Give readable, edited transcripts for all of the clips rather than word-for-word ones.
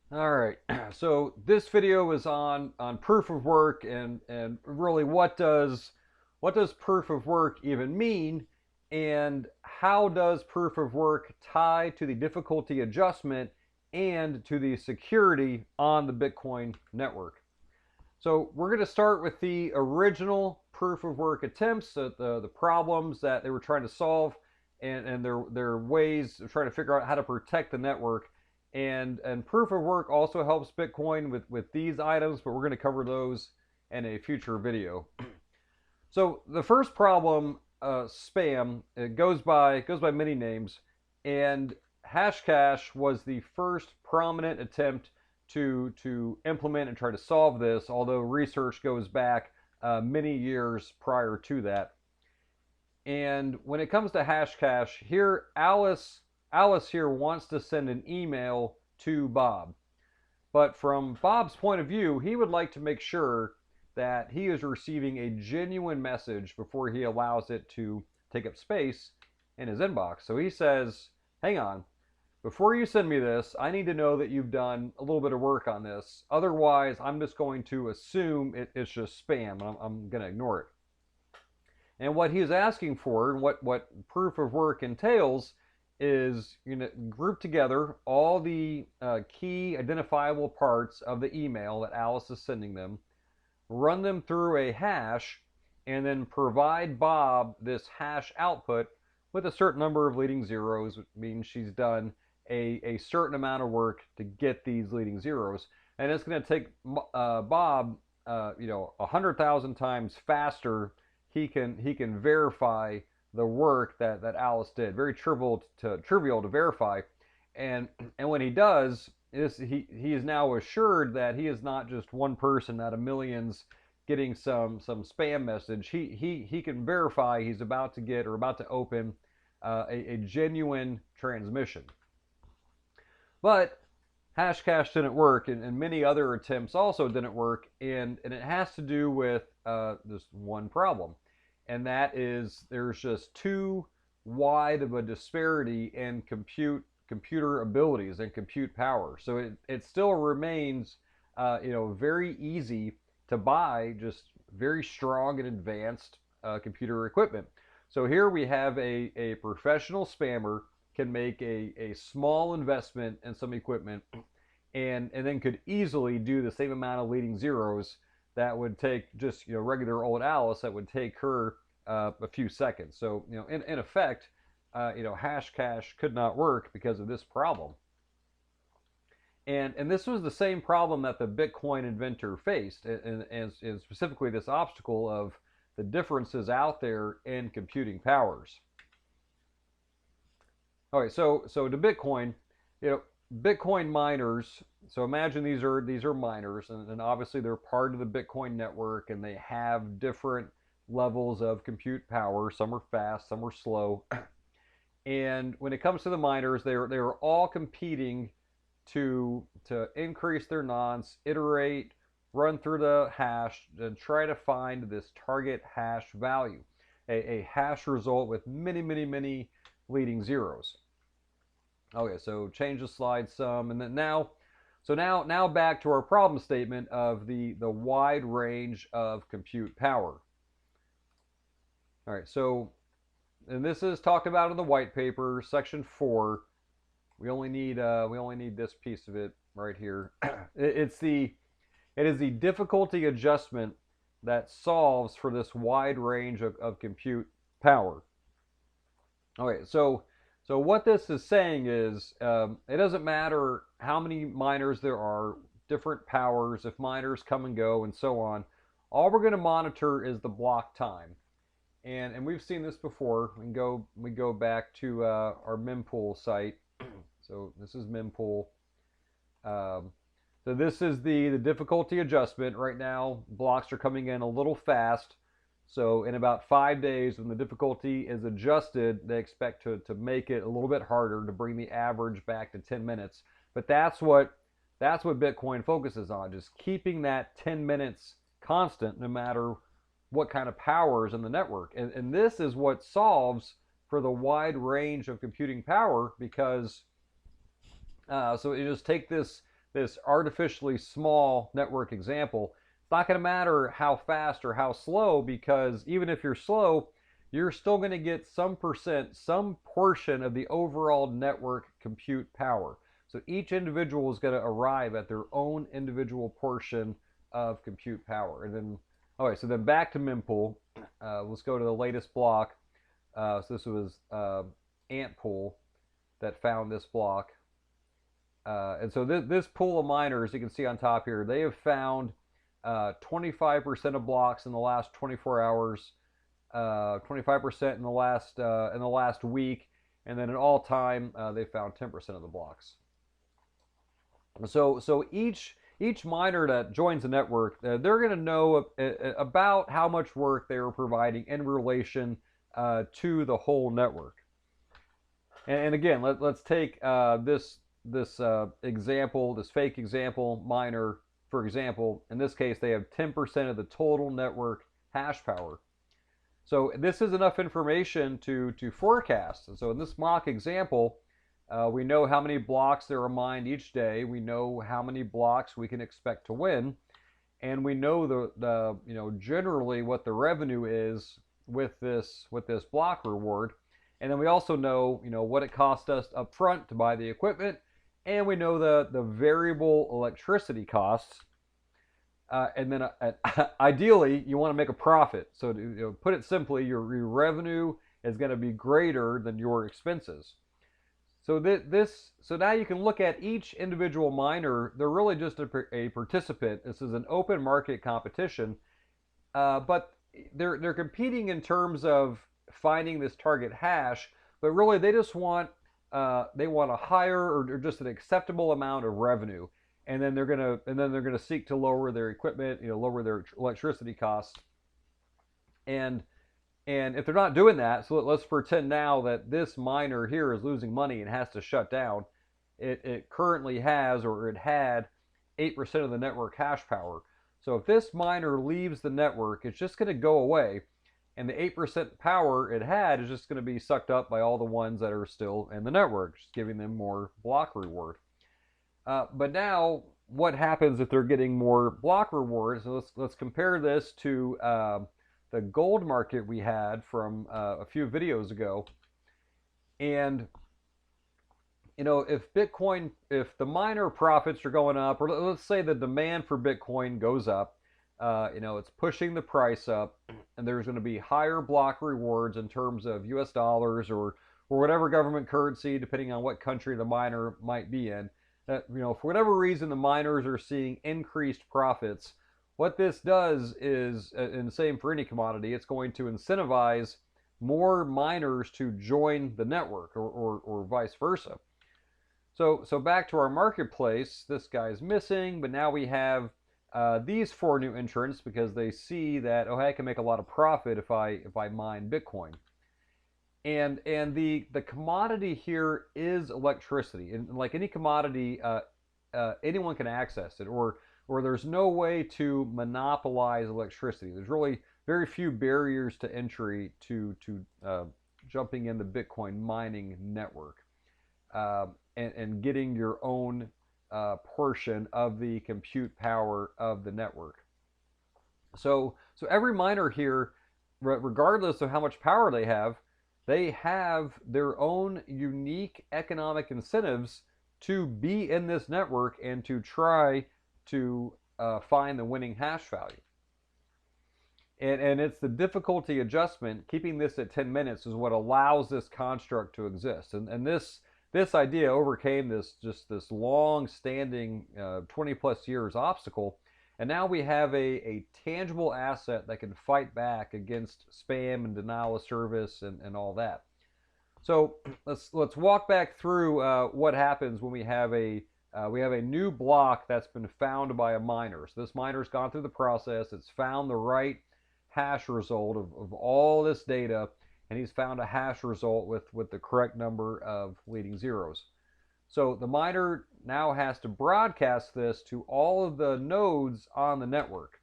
All right, so this video is on proof of work and really what does proof of work even mean, and how does proof of work tie to the difficulty adjustment and to the security on the Bitcoin network. So we're going to start with the original proof of work attempts, the problems that they were trying to solve, and their ways of trying to figure out how to protect the network. And proof of work also helps Bitcoin with these items, but we're going to cover those in a future video. So the first problem, spam, it goes by many names, and Hashcash was the first prominent attempt to implement and try to solve this. Although research goes back many years prior to that. And when it comes to Hashcash, here Alice here wants to send an email to Bob. But from Bob's point of view, he would like to make sure that he is receiving a genuine message before he allows it to take up space in his inbox. So he says, hang on, before you send me this, I need to know that you've done a little bit of work on this. Otherwise, I'm just going to assume it's just spam, and I'm going to ignore it. And what he's asking for, and what proof of work entails, is group together all the key identifiable parts of the email that Alice is sending them, run them through a hash, and then provide Bob this hash output with a certain number of leading zeros, which means she's done a certain amount of work to get these leading zeros. And it's going to take Bob, 100,000 times faster. He can verify the work that Alice did. Very trivial to verify, and when he does, he is now assured that he is not just one person out of millions getting some spam message. He can verify he's about to get or about to open a genuine transmission. But Hashcash didn't work, and many other attempts also didn't work, and it has to do with this one problem, and that is there's just too wide of a disparity in computer abilities and compute power. So it still remains very easy to buy just very strong and advanced computer equipment. So here we have a professional spammer can make a small investment in some equipment, and then could easily do the same amount of leading zeros that would take just regular old Alice, that would take her a few seconds. So in effect, Hashcash could not work because of this problem. And this was the same problem that the Bitcoin inventor faced, and specifically this obstacle of the differences out there in computing powers. All right, so to Bitcoin, Bitcoin miners. So imagine these are miners, and obviously they're part of the Bitcoin network, and they have different levels of compute power. Some are fast, some are slow. And when it comes to the miners, they're all competing to increase their nonce, iterate, run through the hash, and try to find this target hash value, a hash result with many leading zeros. Okay, so change the slide some, and then now back to our problem statement of the wide range of compute power. All right, so, and this is talked about in the white paper, section 4. We only need this piece of it right here. It is the difficulty adjustment that solves for this wide range of compute power. Okay, so what this is saying is it doesn't matter how many miners there are, different powers, if miners come and go, and so on. All we're going to monitor is the block time. And we've seen this before. We go back to our mempool site. So this is mempool. So this is the difficulty adjustment. Right now, blocks are coming in a little fast. So in about 5 days, when the difficulty is adjusted, they expect to make it a little bit harder, to bring the average back to 10 minutes. But that's what Bitcoin focuses on, just keeping that 10 minutes constant no matter what kind of power is in the network. And this is what solves for the wide range of computing power, because so you just take this artificially small network example, it's not going to matter how fast or how slow, because even if you're slow, you're still going to get some percent, some portion of the overall network compute power. So each individual is going to arrive at their own individual portion of compute power. And then, all right, so then back to mempool. Let's go to the latest block. So this was Antpool that found this block. And so this pool of miners, you can see on top here, they have found 25% of blocks in the last 24 hours, 25% in the last week, and then at all time they found 10% of the blocks. So each miner that joins the network, they're going to know about how much work they are providing in relation to the whole network. And again, let's take this example, this fake example miner, for example. In this case, they have 10% of the total network hash power. So this is enough information to forecast. And so in this mock example, we know how many blocks there are mined each day. We know how many blocks we can expect to win, and we know the generally what the revenue is with this block reward. And then we also know what it cost us up front to buy the equipment, and we know the variable electricity costs. And then ideally, you want to make a profit. So to put it simply, your revenue is going to be greater than your expenses. So so now you can look at each individual miner. They're really just a participant. This is an open market competition, but they're competing in terms of finding this target hash. But really, they just want a higher or just an acceptable amount of revenue, and then they're gonna seek to lower their equipment, lower their electricity costs, and if they're not doing that, so let's pretend now that this miner here is losing money and has to shut down. It currently has, or it had, 8% of the network hash power. So if this miner leaves the network, it's just going to go away, and the 8% power it had is just going to be sucked up by all the ones that are still in the network, just giving them more block reward. But now, what happens if they're getting more block rewards? So let's compare this to the gold market we had from a few videos ago. And if the miner profits are going up, or let's say the demand for Bitcoin goes up, it's pushing the price up, and there's going to be higher block rewards in terms of US dollars or whatever government currency, depending on what country the miner might be in. For whatever reason, the miners are seeing increased profits. What this does is, and the same for any commodity, it's going to incentivize more miners to join the network, or vice versa. So back to our marketplace, this guy's missing, but now we have these 4 new entrants because they see that, oh, hey, I can make a lot of profit if I mine Bitcoin. And the commodity here is electricity, and like any commodity, anyone can access it, or there's no way to monopolize electricity. There's really very few barriers to entry to jumping in the Bitcoin mining network and getting your own portion of the compute power of the network. So every miner here, regardless of how much power they have their own unique economic incentives to be in this network and to try to find the winning hash value. And it's the difficulty adjustment, keeping this at 10 minutes, is what allows this construct to exist. And this idea overcame this long-standing 20-plus years obstacle. And now we have a tangible asset that can fight back against spam and denial of service and all that. So let's walk back through what happens when we have a new block that's been found by a miner. So this miner's gone through the process. It's found the right hash result of all this data, and he's found a hash result with the correct number of leading zeros. So the miner now has to broadcast this to all of the nodes on the network.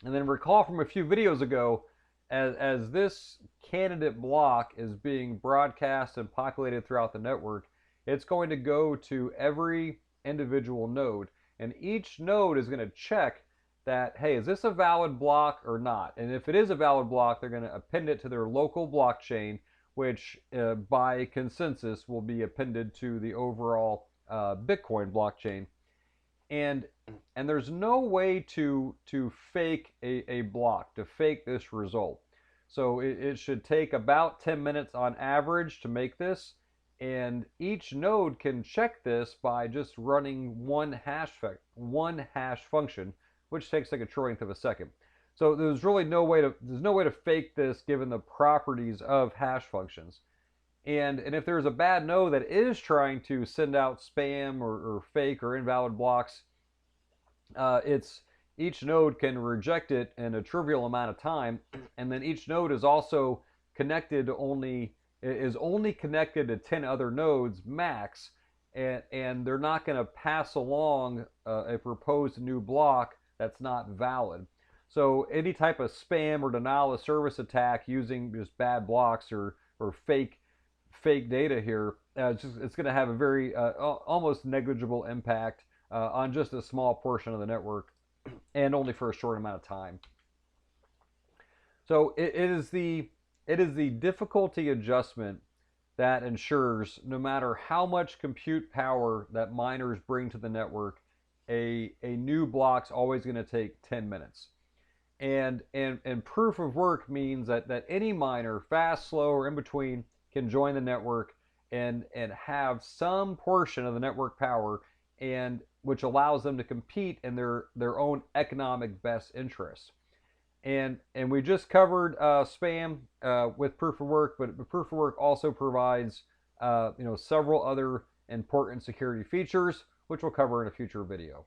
And then recall from a few videos ago, as this candidate block is being broadcast and populated throughout the network, it's going to go to every individual node. And each node is going to check that, hey, is this a valid block or not? And if it is a valid block, they're going to append it to their local blockchain, which by consensus will be appended to the overall Bitcoin blockchain. And there's no way to fake a block, to fake this result. So it should take about 10 minutes on average to make this, and each node can check this by just running one hash function, which takes like a trillionth of a second. So there's no way to fake this given the properties of hash functions. And if there's a bad node that is trying to send out spam or fake or invalid blocks, each node can reject it in a trivial amount of time, and then each node is also connected only connected to 10 other nodes max, and they're not going to pass along a proposed new block that's not valid. So any type of spam or denial of service attack using just bad blocks or fake data here, it's going to have a very almost negligible impact on just a small portion of the network, and only for a short amount of time. So it is the difficulty adjustment that ensures no matter how much compute power that miners bring to the network, a new block's always going to take 10 minutes. And proof of work means that any miner, fast, slow, or in between, can join the network and have some portion of the network power, and which allows them to compete in their own economic best interests. And we just covered spam with proof of work, but proof of work also provides several other important security features, which we'll cover in a future video.